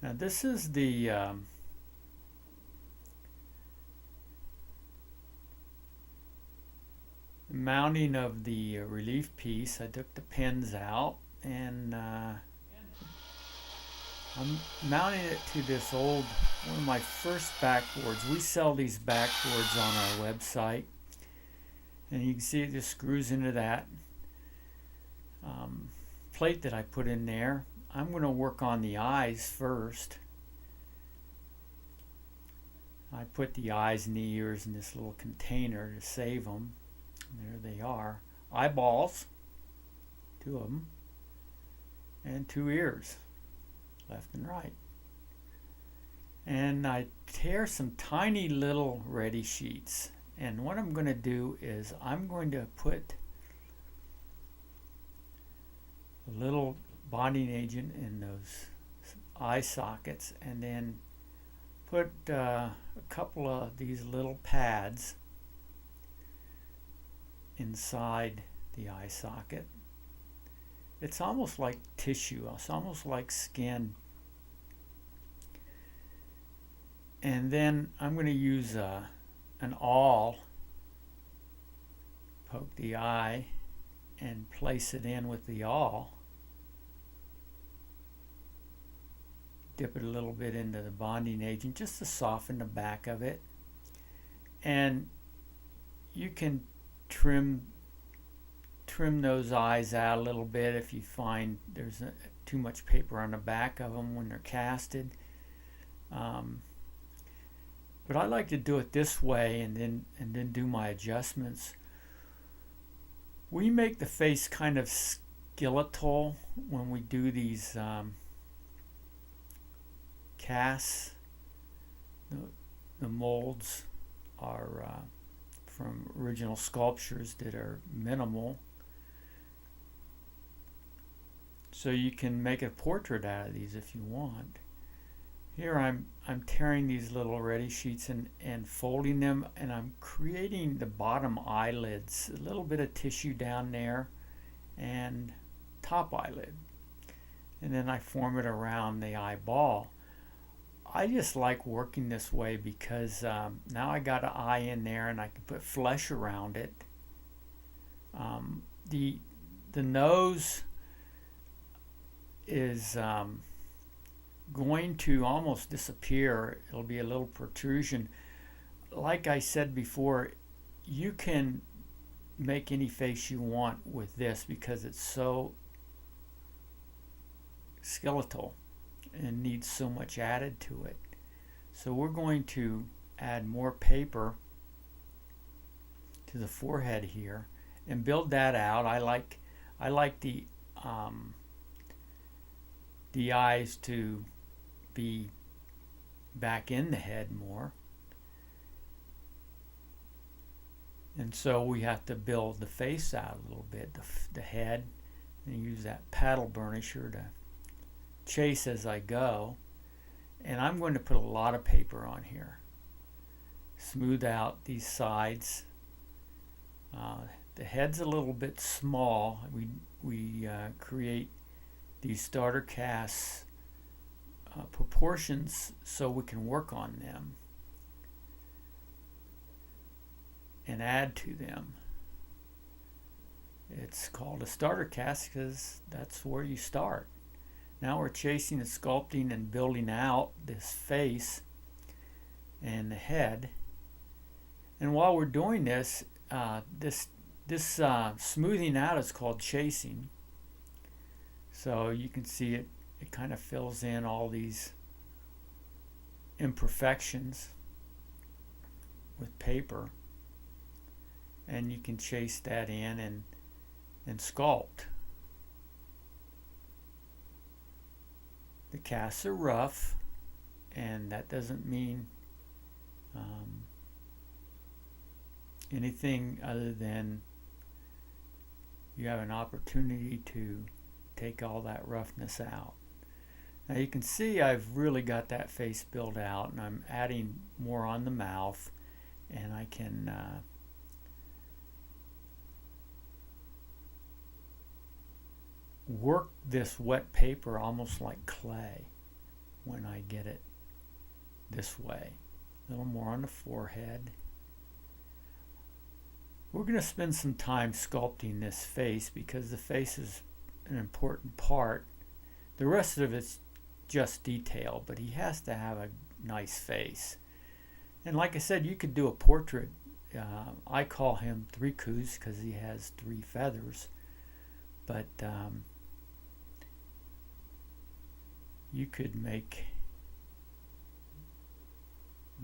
Now this is the mounting of the relief piece. I took the pins out and I'm mounting it to this old, one of my first backboards. We sell these backboards on our website, and you can see it just screws into that plate that I put in there. I'm going to work on the eyes first. I put the eyes and the ears in this little container to save them. There they are. Eyeballs, 2 of them, and 2 ears, left and right. And I tear some tiny little ready sheets. And what I'm going to do is I'm going to put a little bonding agent in those eye sockets, and then put a couple of these little pads inside the eye socket. It's almost like tissue, it's almost like skin. And then I'm going to use an awl, poke the eye and place it in with the awl. Dip it a little bit into the bonding agent just to soften the back of it. And you can trim those eyes out a little bit if you find there's too much paper on the back of them when they're casted. But I like to do it this way and then do my adjustments. We make the face kind of skeletal when we do these casts. The molds are from original sculptures that are minimal, so you can make a portrait out of these if you want. Here I'm tearing these little ready sheets and folding them, and I'm creating the bottom eyelids, a little bit of tissue down there and top eyelid, and then I form it around the eyeball. I just like working this way because now I got an eye in there and I can put flesh around it. The nose is going to almost disappear. It'll be a little protrusion. Like I said before, you can make any face you want with this because it's so skeletal and needs so much added to it. So we're going to add more paper to the forehead here and build that out. I like the eyes to be back in the head more, and so we have to build the face out a little bit, the head, and use that paddle burnisher to chase as I go. And I'm going to put a lot of paper on here, smooth out these sides. The head's a little bit small. We create these starter casts proportions so we can work on them and add to them. It's called a starter cast because that's where you start. Now we're chasing and sculpting and building out this face and the head. And while we're doing this, this smoothing out is called chasing. So you can see it kind of fills in all these imperfections with paper, and you can chase that in and sculpt. The casts are rough, and that doesn't mean anything other than you have an opportunity to take all that roughness out. Now you can see I've really got that face built out, and I'm adding more on the mouth, and I can work this wet paper almost like clay. when I get it this way. A little more on the forehead. We're going to spend some time sculpting this face because the face is an important part. The rest of it's just detail, but he has to have a nice face. And like I said, you could do a portrait. I call him 3 Coups because he has 3 feathers. But you could make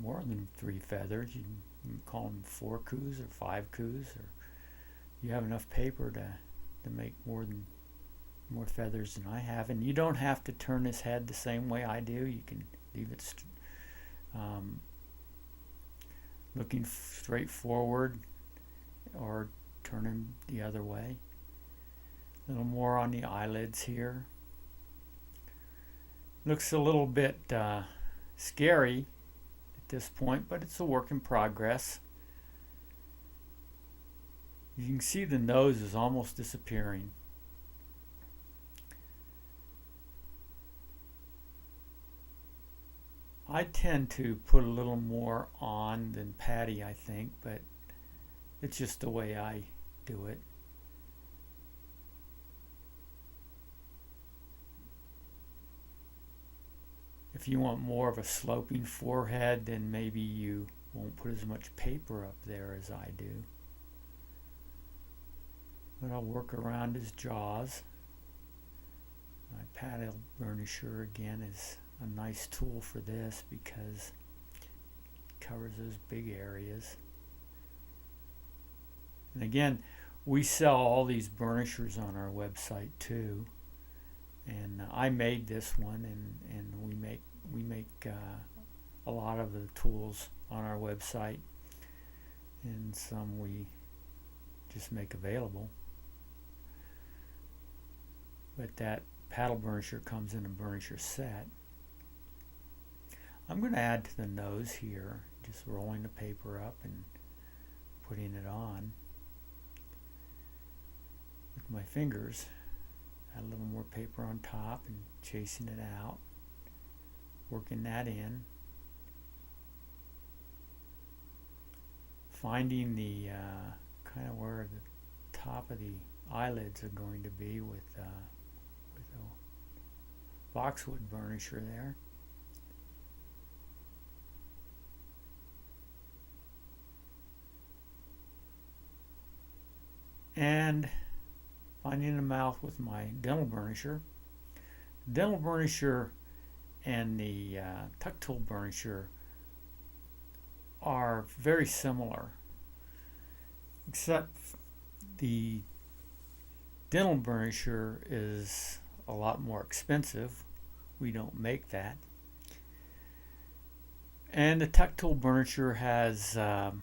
more than 3 feathers. You can call them 4 Coups or 5 Coups, or you have enough paper to make more feathers than I have. And you don't have to turn his head the same way I do. You can leave it looking straight forward, or turn him the other way. A little more on the eyelids here. Looks a little bit scary at this point, but it's a work in progress. You can see the nose is almost disappearing. I tend to put a little more on than Patty, I think, but it's just the way I do it. If you want more of a sloping forehead, then maybe you won't put as much paper up there as I do. But I'll work around his jaws. My paddle burnisher again is a nice tool for this because it covers those big areas. And again, we sell all these burnishers on our website too. And I made this one, and we make a lot of the tools on our website, and some we just make available. But that paddle burnisher comes in a burnisher set. I'm going to add to the nose here, just rolling the paper up and putting it on with my fingers. Add a little more paper on top and chasing it out, working that in, finding the kind of where the top of the eyelids are going to be with a boxwood burnisher there. And finding the mouth with my dental burnisher. Dental burnisher and the tuck tool burnisher are very similar, except the dental burnisher is a lot more expensive. We don't make that. And the tuck tool burnisher has a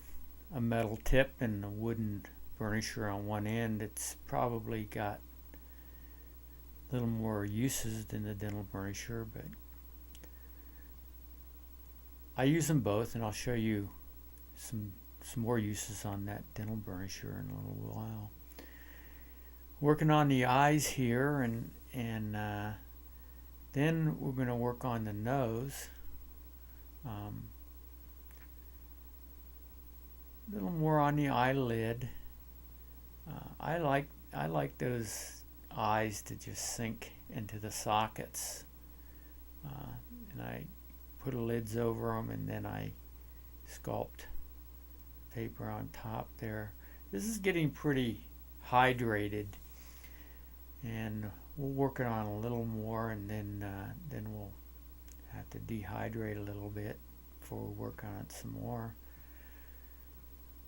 metal tip and a wooden burnisher on one end. It's probably got a little more uses than the dental burnisher, but I use them both, and I'll show you some more uses on that dental burnisher in a little while. Working on the eyes here, and then we're going to work on the nose. A little more on the eyelid. I like those eyes to just sink into the sockets, and I put lids over them, and then I sculpt paper on top there. This is getting pretty hydrated, and we'll work it on a little more, and then we'll have to dehydrate a little bit before we work on it some more.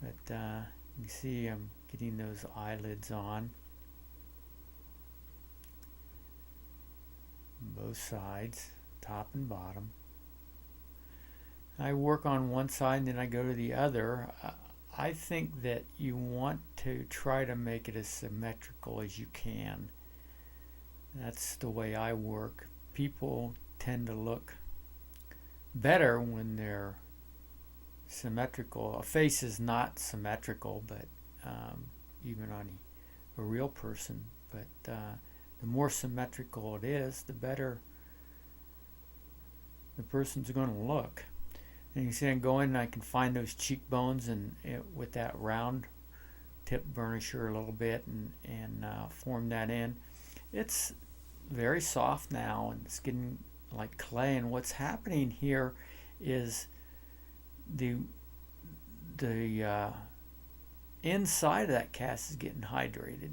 But you can see I'm getting those eyelids on both sides, top and bottom. I work on one side and then I go to the other. I think that you want to try to make it as symmetrical as you can. That's the way I work. People tend to look better when they're symmetrical. A face is not symmetrical, but even on a real person. But the more symmetrical it is, the better the person's going to look. And you see I go in and I can find those cheekbones and with that round tip burnisher a little bit and form that in. It's very soft now and it's getting like clay, and what's happening here is the inside of that cast is getting hydrated.